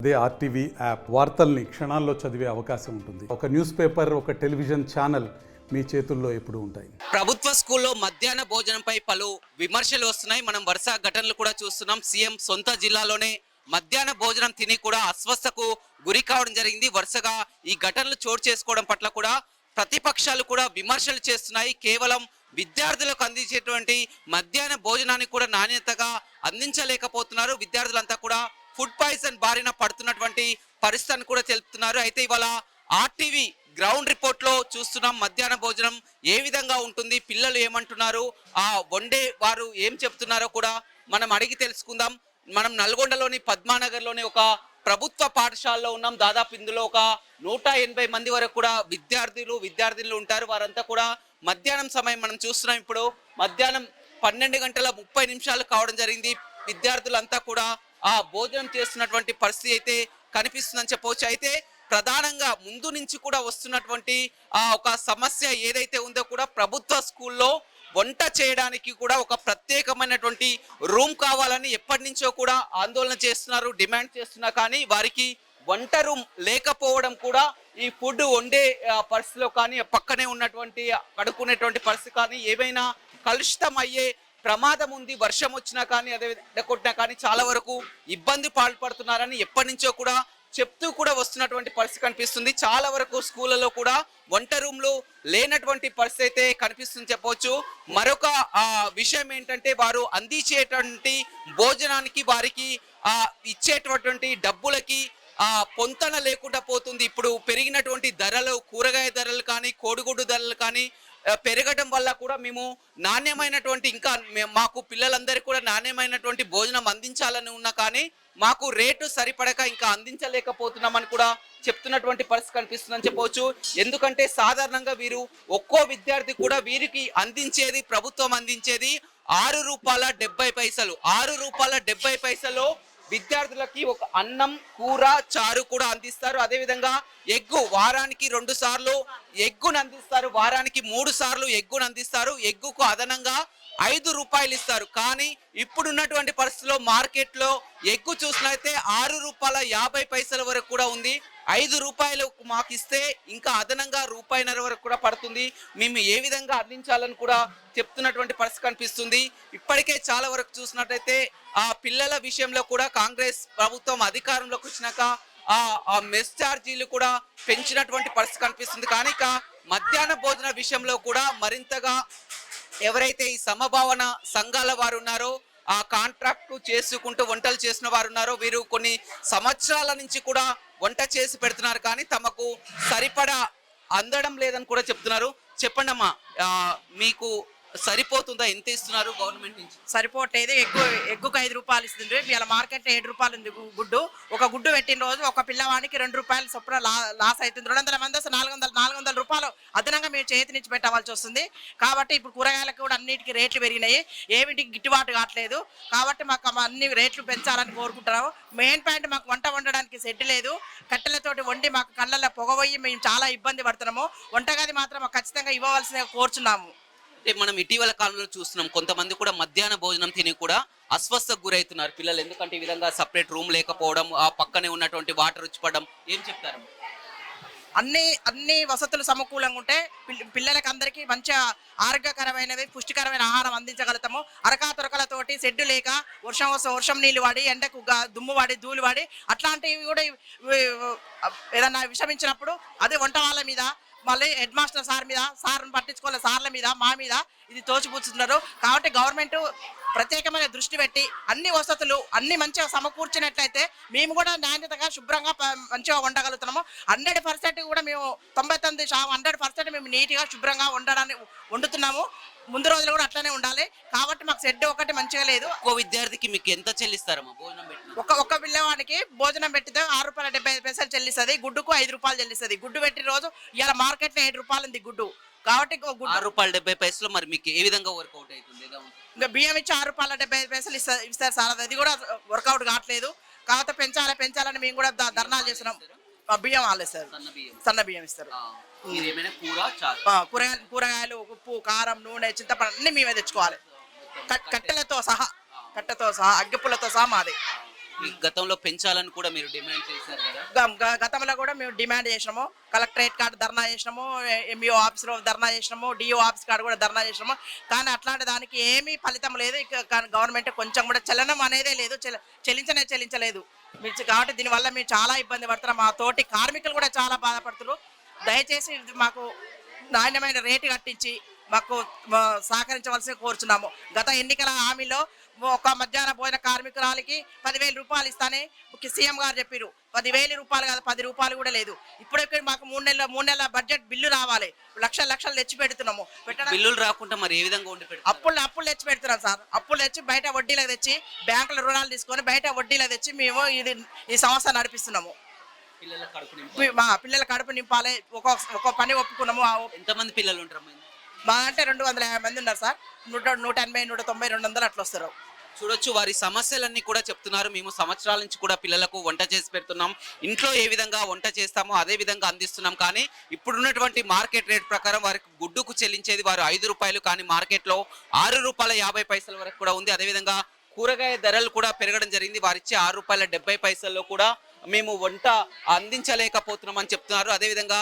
అదే RTV app వార్తల్ని క్షణాల్లో చదివే అవకాశం ఉంటుంది. ఒక న్యూస్ పేపర్, ఒక టెలివిజన్ ఛానల్ మీ చేతుల్లో ఎప్పుడూ ఉంటాయి. ప్రభుత్వ స్కూల్లో మధ్యాహ్న భోజనంపై పలు విమర్శలు వస్తున్నాయి. మనం వరుస ఘటనలు కూడా చూస్తున్నాం. సీఎం సొంత జిల్లాలోనే మధ్యాహ్న భోజనం తిని కూడా అస్వస్థకు గురి కావడం జరిగింది. వరుసగా ఈ ఘటనలు చోటు చేసుకోవడం పట్ల కూడా ప్రతిపక్షాలు కూడా విమర్శలు చేస్తున్నాయి. కేవలం విద్యార్థులకు అందించేటువంటి మధ్యాహ్న భోజనాన్ని కూడా నాణ్యతగా అందించలేకపోతున్నారు. విద్యార్థులంతా కూడా ఫుడ్ పాయిజన్ బారిన పడుతున్నటువంటి పరిస్థితిని కూడా తెలుపుతున్నారు. అయితే ఇవాళ ఆర్టీవీ గ్రౌండ్ రిపోర్ట్ లో చూస్తున్నాం మధ్యాహ్న భోజనం ఏ విధంగా ఉంటుంది, పిల్లలు ఏమంటున్నారు, ఆ వండే వారు ఏం చెప్తున్నారో కూడా మనం అడిగి తెలుసుకుందాం. మనం నల్గొండలోని పద్మానగర్లోని ఒక ప్రభుత్వ పాఠశాలలో ఉన్నాం. దాదాపు ఇందులో ఒక 180 మంది వరకు కూడా విద్యార్థినులు ఉంటారు. వారంతా కూడా మధ్యాహ్నం సమయం మనం చూస్తున్నాం. ఇప్పుడు మధ్యాహ్నం 12:30 కావడం జరిగింది. విద్యార్థులంతా కూడా ఆ భోజనం చేస్తున్నటువంటి పరిస్థితి అయితే కనిపిస్తుందని చెప్పవచ్చు. అయితే ప్రధానంగా ముందు నుంచి కూడా వస్తున్నటువంటి ఒక సమస్య ఏదైతే ఉందో కూడా ప్రభుత్వ స్కూల్లో వంట చేయడానికి కూడా ఒక ప్రత్యేకమైనటువంటి రూమ్ కావాలని ఎప్పటి నుంచో కూడా ఆందోళన చేస్తున్నారు, డిమాండ్ చేస్తున్నా కానీ వారికి వంట రూమ్ లేకపోవడం కూడా ఈ ఫుడ్ వండే పరిస్థితిలో కానీ పక్కనే ఉన్నటువంటి కడుక్కునేటువంటి పరిస్థితి కానీ ఏమైనా కలుషితం అయ్యే ప్రమాదం ఉంది. వర్షం వచ్చినా కానీ అదే కొట్టినా కానీ చాలా వరకు ఇబ్బంది పాల్పడుతున్నారని ఎప్పటి నుంచో కూడా చెప్తూ కూడా వస్తున్నటువంటి పరిస్థితి కనిపిస్తుంది. చాలా వరకు స్కూళ్ళలో కూడా వంట రూమ్లు లేనటువంటి పరిస్థితి అయితే కనిపిస్తుంది చెప్పవచ్చు. మరొక విషయం ఏంటంటే వారు అందించేటువంటి భోజనానికి వారికి ఇచ్చేటటువంటి డబ్బులకి పొంతన లేకుండా పోతుంది. ఇప్పుడు పెరిగినటువంటి ధరలు, కూరగాయ ధరలు కానీ కోడిగుడ్డు ధరలు కానీ పెరగడం వల్ల కూడా మేము నాణ్యమైనటువంటి ఇంకా మాకు పిల్లలందరికీ కూడా నాణ్యమైనటువంటి భోజనం అందించాలని ఉన్నా కానీ మాకు రేటు సరిపడక ఇంకా అందించలేకపోతున్నామని కూడా చెప్తున్నటువంటి పరిస్థితి కనిపిస్తుందని చెప్పవచ్చు. ఎందుకంటే సాధారణంగా వీరు ఒక్కో విద్యార్థి కూడా వీరికి అందించేది, ప్రభుత్వం అందించేది ₹6.70. ₹6.70 విద్యార్థులకి ఒక అన్నం, కూర, చారు కూడా అందిస్తారు. అదేవిధంగా ఎగ్గు వారానికి 2 సార్లు ఎగ్గును అందిస్తారు, వారానికి 3 సార్లు ఎగ్గును అందిస్తారు. ఎగ్గుకు అదనంగా ₹5 ఇస్తారు. కానీ ఇప్పుడున్నటువంటి పరిస్థితిలో మార్కెట్లో ఎగ్గు చూసినట్లయితే ₹6.50 వరకు కూడా ఉంది. ₹5 మాకు ఇస్తే ఇంకా అదనంగా ₹1.50 వరకు కూడా పడుతుంది. మేము ఏ విధంగా అందించాలని కూడా చెప్తున్నటువంటి పరిస్థితి కనిపిస్తుంది. ఇప్పటికే చాలా వరకు చూసినట్లయితే ఆ పిల్లల విషయంలో కూడా కాంగ్రెస్ ప్రభుత్వం అధికారంలోకి వచ్చినాక ఆ మెస్ ఛార్జీలు కూడా పెంచినటువంటి పరిస్థితి కనిపిస్తుంది. కానీ ఇక మధ్యాహ్న భోజన విషయంలో కూడా మరింతగా ఎవరైతే ఈ సమభావన సంఘాల వారు ఉన్నారో, ఆ కాంట్రాక్ట్ చేసుకుంటూ వంటలు చేసిన వారు ఉన్నారో, వీరు కొన్ని సంవత్సరాల నుంచి కూడా వంట చేసి పెడుతున్నారు కానీ తమకు సరిపడా అందడం లేదని కూడా చెప్తున్నారు. చెప్పండి అమ్మా, మీకు సరిపోతుందా? ఎంత ఇస్తున్నారు గవర్నమెంట్ నుంచి? సరిపోవట్లేదు. ఎగ్గుకు ₹5 ఇస్తుంది. ఇలా మార్కెట్ ₹7 ఉంది గుడ్డు. ఒక గుడ్డు పెట్టిన రోజు ఒక పిల్లవానికి ₹2 చొప్పున లాస్ అవుతుంది. 200 మంది వస్తే ₹400 అదనంగా మేము చేతి నుంచి పెట్టవలసి వస్తుంది. కాబట్టి ఇప్పుడు కూరగాయలకు కూడా అన్నిటికీ రేట్లు పెరిగినాయి. ఏమిటికి గిట్టుబాటు కావట్లేదు. కాబట్టి మాకు అన్ని రేట్లు పెంచాలని కోరుకుంటున్నాము. మెయిన్ పాయింట్, మాకు వంట వండడానికి సెట్ లేదు. కట్టెలతోటి వండి మాకు కళ్ళల్లో పొగబోయి మేము చాలా ఇబ్బంది పడుతున్నాము. వంటగది మాత్రం మాకు ఖచ్చితంగా ఇవ్వవలసిందిగా కోరుచున్నాము. మనం ఇటీవల కాలంలో చూస్తున్నాం కొంతమంది కూడా మధ్యాహ్న భోజనం తిని కూడా అస్వస్థకు గురవుతున్నారు పిల్లలు. ఎందుకంటే ఈ విధంగా సపరేట్ రూమ్ లేకపోవడం, ఆ పక్కనే ఉన్నటువంటి వాటర్ రుచిపడడం. ఏం చెప్తారు? అన్ని వసతులు సమకూలంగా ఉంటే పిల్లలకి అందరికీ మంచిగా ఆరోగ్యకరమైనవి, పుష్టికరమైన ఆహారం అందించగలుగుతాము. అరకాతొరకలతోటి సెడ్డు లేక వర్షం నీళ్ళు వాడి, ఎండకు దుమ్ము వాడి, ధూళి వాడి అట్లాంటివి కూడా ఏదన్నా విషమించినప్పుడు అదే వంట వాళ్ళ మీద, మళ్ళీ హెడ్ మాస్టర్ సార్ మీద, సార్ని పట్టించుకోవాలి సార్ల మీద, మా మీద ఇది తోచిపుచ్చుతున్నారు. కాబట్టి గవర్నమెంట్ ప్రత్యేకమైన దృష్టి పెట్టి అన్ని వసతులు అన్ని మంచిగా సమకూర్చినట్లయితే మేము కూడా నాణ్యతగా శుభ్రంగా మంచిగా వండగలుగుతున్నాము. 100% కూడా మేము 100% మేము నీట్గా శుభ్రంగా వండుతున్నాము. ముందు రోజులు కూడా అట్లనే ఉండాలి. కాబట్టి మాకు సెడ్ ఒకటి మంచిగా లేదు. ఒక్కో విద్యార్థికి మీకు ఎంత చెల్లిస్తారమ్మా భోజనం పెట్టి? ఒక్క పిల్లవాడికి భోజనం పెట్టితే ₹6.70 చెల్లిస్తుంది. గుడ్డుకు ₹5 చెల్లిస్తుంది. గుడ్డు పెట్టిన రోజు ఇలా మార్కెట్లో ₹7 ఉంది గుడ్డు. కాబట్టి ₹6.70 మరి మీకు ఏ విధంగా వర్కౌట్ అవుతుంది? బియ్యం ఇచ్చి ₹6.70 ఇస్తారు సార్. అది కూడా వర్కౌట్ కావట్లేదు. కాకపోతే పెంచాలని మేము కూడా ధర్నాలు చేస్తున్నాం. బియ్యం వాళ్ళు ఇస్తారు, సన్న బియ్యం ఇస్తారు. కూరగాయలు, ఉప్పు, కారం, నూనె, చింతపండు అన్ని మేమే తెచ్చుకోవాలి. కట్టెలతో సహా అగ్గిపుల్లతో సహా మాది. ఈ గతంలో పెంచాలని కూడా మీరు డిమాండ్ చేశారు కదా. గతంలో కూడా మేము డిమాండ్ చేసినాము, కలెక్టరేట్ కాడ ధర్నా చేసినాము, ఎంఈఓ ఆఫీస్లో ధర్నా చేసినాము, డిఓ ఆఫీస్ కాడ కూడా ధర్నా చేసినాము. కానీ అట్లాంటి దానికి ఏమీ ఫలితం లేదు. గవర్నమెంట్ కొంచెం కూడా చలనం అనేదే లేదు, చెల్లించలేదు కాబట్టి దీనివల్ల మేము చాలా ఇబ్బంది పడుతున్నాం. మా తోటి కార్మికులు కూడా చాలా బాధపడుతున్నారు. దయచేసి మాకు నాణ్యమైన రేటు కట్టించి మాకు సహకరించవలసి కోరుచున్నాము. గత ఎన్నికల హామీలో ఒక మధ్యాహ్న భోజన కార్మికురాలికి 10,000 రూపాయలు ఇస్తానే సీఎం గారు చెప్పారు. 10,000 రూపాయలు కాదు, 10 రూపాయలు కూడా లేదు. ఇప్పుడు మాకు 3 నెలల బడ్జెట్ బిల్లు రావాలి. లక్షలు తెచ్చి పెడుతున్నాము. బిల్లులు రాకుండా మరి ఏ విధంగా ఉండి అప్పులు తెచ్చి పెడుతున్నాం సార్. అప్పులు తెచ్చి బయట వడ్డీలకు తెచ్చి బ్యాంకుల రుణాలు తీసుకొని బయట వడ్డీలకు తెచ్చి మేము ఈ సంస్థ నడిపిస్తున్నాము. మా పిల్లల కడుపు నింపాలి. ఒక పని ఒప్పుకున్నాము. ఎంతమంది పిల్లలు ఉంటారు? మా అంటే 250 మంది ఉన్నారు సార్. 180, 190, 200 అట్లా వస్తారు. చూడొచ్చు, వారి సమస్యలన్నీ కూడా చెప్తున్నారు. మేము సంవత్సరాల నుంచి కూడా పిల్లలకు వంట చేసి పెడుతున్నాం. ఇంట్లో ఏ విధంగా వంట చేస్తామో అదే విధంగా అందిస్తున్నాం. కానీ ఇప్పుడున్నటువంటి మార్కెట్ రేట్ ప్రకారం వారికి గుడ్డుకు చెల్లించేది వారు 5 రూపాయలు, కానీ మార్కెట్లో 6 రూపాయల 50 పైసల వరకు కూడా ఉంది. అదేవిధంగా కూరగాయ ధరలు కూడా పెరగడం జరిగింది. వారిచ్చే 6 రూపాయల 70 పైసల్లో కూడా మేము వంట అందించలేకపోతున్నాం అని చెప్తున్నారు. అదేవిధంగా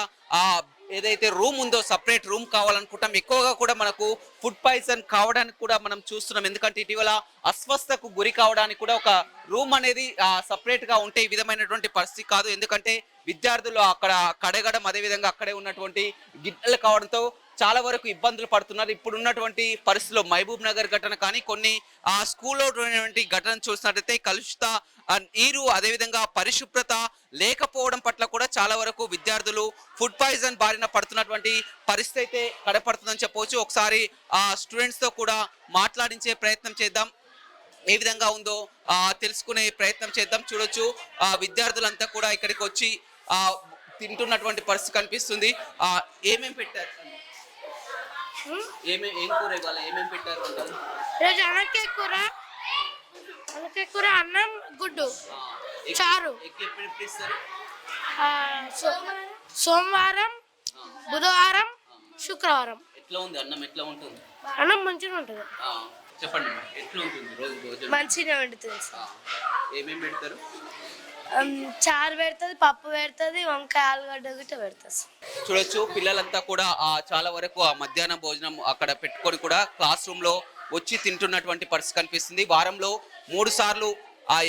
ఏదైతే రూమ్ ఉందో సపరేట్ రూమ్ కావాలనుకుంటాం. ఎక్కువగా కూడా మనకు ఫుడ్ పాయిజన్ కావడానికి కూడా మనం చూస్తున్నాం. ఎందుకంటే ఇటీవల అస్వస్థకు గురి కావడానికి కూడా ఒక రూమ్ అనేది సపరేట్ గా ఉంటే ఈ విధమైనటువంటి పరిస్థితి కాదు. ఎందుకంటే విద్యార్థులు అక్కడ కడగడం, అదేవిధంగా అక్కడే ఉన్నటువంటి గిడ్డలు కావడంతో చాలా వరకు ఇబ్బందులు పడుతున్నారు. ఇప్పుడు ఉన్నటువంటి పరిస్థితుల్లో మహబూబ్ నగర్ ఘటన కానీ కొన్ని స్కూల్లో ఘటన చూసినట్లయితే కలుషిత నీరు, అదేవిధంగా పరిశుభ్రత లేకపోవడం పట్ల కూడా చాలా వరకు విద్యార్థులు ఫుడ్ పాయిజన్ బారిన పడుతున్నటువంటి పరిస్థితి అయితే కనపడుతుందని చెప్పవచ్చు. ఒకసారి స్టూడెంట్స్ తో కూడా మాట్లాడించే ప్రయత్నం చేద్దాం. ఏ విధంగా ఉందో తెలుసుకునే ప్రయత్నం చేద్దాం. చూడొచ్చు, విద్యార్థులంతా కూడా ఇక్కడికి వచ్చి తింటున్నటువంటి పరిస్థితి కనిపిస్తుంది. ఏమేం పెట్టారు? ఏం కూర ఇవ్వాలి? ఏమేమి పెట్టారు? కూర, అన్నం, గుడ్డు, చారు. సోమవారం, బుధవారం, శుక్రవారం. ఎట్లా ఉంది అన్నం? ఎట్లా ఉంటుంది? అన్నం మంచిగా ఉంటుంది. చెప్పండి, ఎట్లా ఉంటుంది రోజు భోజనం? మంచిగా వండుతుంది. ఏమేమి పెడతారు? చారు పెడుతుంది, పప్పు పెడుతుంది, వంకాయ ఆలుగడ్డ గిట్ట పెడుతుంది. చూడొచ్చు, పిల్లలంతా కూడా చాలా వరకు ఆ మధ్యాహ్న భోజనం అక్కడ పెట్టుకొని కూడా క్లాస్ రూమ్ లో వచ్చి తింటున్నటువంటి పరిస్థితి కనిపిస్తుంది. వారంలో 3 సార్లు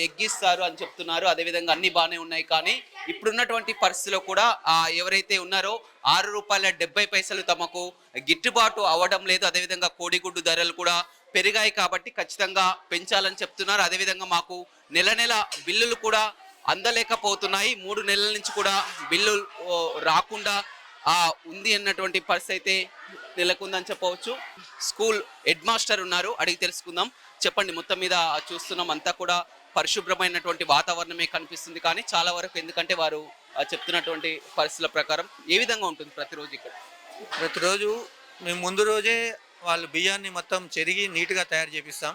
ఎగ్గిస్తారు అని చెప్తున్నారు. అదేవిధంగా అన్ని బాగానే ఉన్నాయి. కానీ ఇప్పుడున్నటువంటి పరిస్థితిలో కూడా ఎవరైతే ఉన్నారో 6 రూపాయల 70 పైసలు తమకు గిట్టుబాటు అవ్వడం లేదు. అదేవిధంగా కోడిగుడ్డు ధరలు కూడా పెరిగాయి కాబట్టి ఖచ్చితంగా పెంచాలని చెప్తున్నారు. అదేవిధంగా మాకు నెల బిల్లులు కూడా అందలేకపోతున్నాయి. 3 నెలల నుంచి కూడా బిల్లు రాకుండా ఉంది అన్నటువంటి పరిస్థితి అయితే నెలకొందని చెప్పవచ్చు. స్కూల్ హెడ్ మాస్టర్ ఉన్నారు, అడిగి తెలుసుకుందాం. చెప్పండి, మొత్తం మీద చూస్తున్నాం అంతా కూడా పరిశుభ్రమైనటువంటి వాతావరణమే కనిపిస్తుంది. కానీ చాలా వరకు ఎందుకంటే వారు చెప్తున్నటువంటి పరిస్థితుల ప్రకారం ఏ విధంగా ఉంటుంది ప్రతిరోజు ఇక్కడ? ప్రతిరోజు మేము ముందు రోజే వాళ్ళు బియ్యాన్ని మొత్తం చెరిగి నీట్గా తయారు చేపిస్తాం.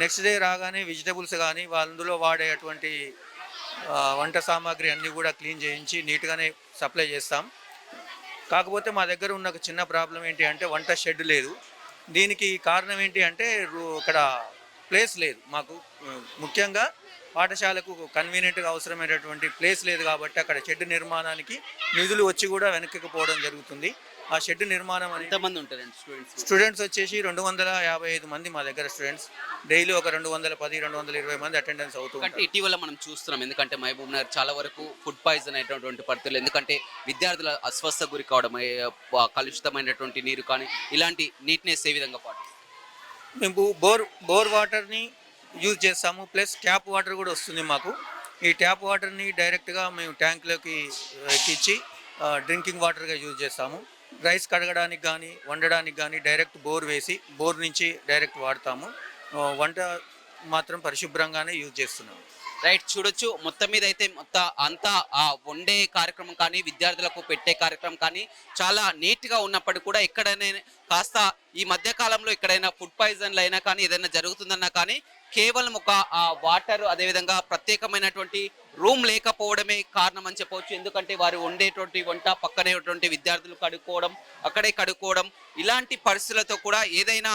నెక్స్ట్ డే రాగానే వెజిటబుల్స్ కానీ అందులో వాడేటువంటి వంట సామాగ్రి అన్నీ కూడా క్లీన్ చేయించి నీట్గానే సప్లై చేస్తాం. కాకపోతే మా దగ్గర ఉన్న ఒక చిన్న ప్రాబ్లం ఏంటి అంటే వంట షెడ్ లేదు. దీనికి కారణం ఏంటి అంటే ఇక్కడ ప్లేస్ లేదు. మాకు ముఖ్యంగా పాఠశాలకు కన్వీనియంట్గా అవసరమైనటువంటి ప్లేస్ లేదు కాబట్టి అక్కడ షెడ్ నిర్మాణానికి నిధులు వచ్చి కూడా వెనక్కి పోవడం జరుగుతుంది. ఆ షెడ్ నిర్మాణం ఎంతమంది ఉంటారు? స్టూడెంట్స్ వచ్చేసి 255 మంది మా దగ్గర స్టూడెంట్స్. డైలీ ఒక 210-220 మంది అటెండెన్స్ అవుతుంది. ఇటీవల మనం చూస్తున్నాం, ఎందుకంటే మహబూబ్ నగర్ చాలా వరకు ఫుడ్ పాయిజన్ అయినటువంటి పరిస్థితులు, ఎందుకంటే విద్యార్థుల అస్వస్థ గురి కావడం, కలుషితమైనటువంటి నీరు కానీ ఇలాంటి నీట్నెస్ ఏ విధంగా పాటిస్తారు? మేము బోర్ వాటర్ని యూజ్ చేస్తాము, ప్లస్ ట్యాప్ వాటర్ కూడా వస్తుంది మాకు. ఈ ట్యాప్ వాటర్ని డైరెక్ట్గా మేము ట్యాంక్లోకి ఎక్కించి డ్రింకింగ్ వాటర్గా యూజ్ చేస్తాము. రైస్ కడగడానికి కానీ వండడానికి కానీ డైరెక్ట్ బోర్ వేసి బోర్ నుంచి డైరెక్ట్ వాడతాము. వంట మాత్రం పరిశుభ్రంగానే యూజ్ చేస్తున్నాము. రైట్, చూడొచ్చు, మొత్తం మీద అయితే అంతా వండే కార్యక్రమం కానీ విద్యార్థులకు పెట్టే కార్యక్రమం కానీ చాలా నీట్గా ఉన్నప్పటికీ కూడా ఎక్కడైనా కాస్త ఈ మధ్య కాలంలో ఎక్కడైనా ఫుడ్ పాయిజన్లు అయినా కానీ ఏదైనా జరుగుతుందన్నా కానీ కేవలం ఒక వాటర్, అదేవిధంగా ప్రత్యేకమైనటువంటి రూమ్ లేకపోవడమే కారణం అని చెప్పవచ్చు. ఎందుకంటే వారు వండేటువంటి వంట పక్కనే విద్యార్థులు కడుక్కోవడం, అక్కడే కడుక్కోవడం, ఇలాంటి పరిస్థితులతో కూడా ఏదైనా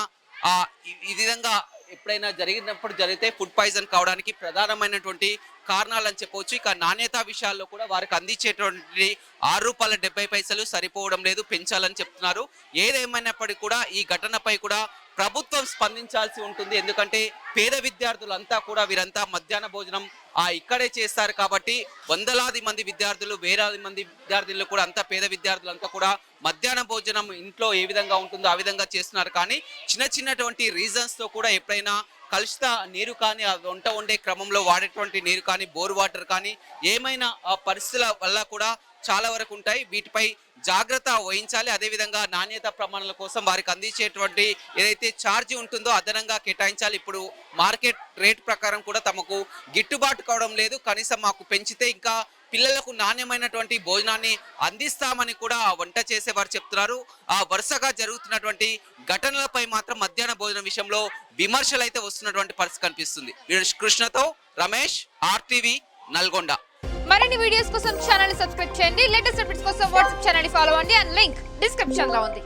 ఈ విధంగా ఎప్పుడైనా జరిగితే ఫుడ్ పాయిజన్ కావడానికి ప్రధానమైనటువంటి కారణాలని చెప్పవచ్చు. ఇక నాణ్యత విషయాల్లో కూడా వారికి అందించేటువంటి ₹6.70 సరిపోవడం లేదు, పెంచాలని చెప్తున్నారు. ఏదేమైనప్పటికీ కూడా ఈ ఘటనపై కూడా ప్రభుత్వం స్పందించాల్సి ఉంటుంది. ఎందుకంటే పేద విద్యార్థులంతా కూడా వీరంతా మధ్యాహ్న భోజనం ఇక్కడే చేస్తారు కాబట్టి వందలాది మంది విద్యార్థులు, వేలాది మంది విద్యార్థులు కూడా అంతా పేద విద్యార్థులంతా కూడా మధ్యాహ్న భోజనం ఇంట్లో ఏ విధంగా ఉంటుందో ఆ విధంగా చేస్తున్నారు. కానీ చిన్నటువంటి రీజన్స్ తో కూడా ఎప్పుడైనా కలుషిత నీరు కానీ ఆ వంట వండే క్రమంలో వాడేటువంటి నీరు కానీ బోర్ వాటర్ కానీ ఏమైనా పరిస్థితుల వల్ల కూడా చాలా వరకు ఉంటాయి. వీటిపై జాగ్రత్త వహించాలి. అదేవిధంగా నాణ్యత ప్రమాణాల కోసం వారికి అందించేటువంటి ఏదైతే ఛార్జీ ఉంటుందో అదనంగా కేటాయించాలి. ఇప్పుడు మార్కెట్ రేట్ ప్రకారం కూడా తమకు గిట్టుబాటు కావడం లేదు. కనీసం మాకు పెంచితే ఇంకా పిల్లలకు నాణ్యమైనటువంటి భోజనాన్ని అందిస్తామని కూడా వంట చేసేవారు చెప్తున్నారు. వరుసగా జరుగుతున్నటువంటి ఘటనలపై మాత్రం మధ్యాహ్న భోజనం విషయంలో విమర్శలు అయితే వస్తున్నటువంటి పరిస్థితి కనిపిస్తుంది. కృష్ణతో రమేష్, RTV, నల్గొండ. మరిన్ని వీడియోస్ కోసం ఛానల్ ని సబ్స్క్రైబ్ చేయండి. లేటెస్ట్ అప్డేట్స్ కోసం వాట్సాప్ ఛానల్ ని ఫాలో అవ్వండి. అండ్ లింక్ డిస్క్రిప్షన్ లో ఉంది.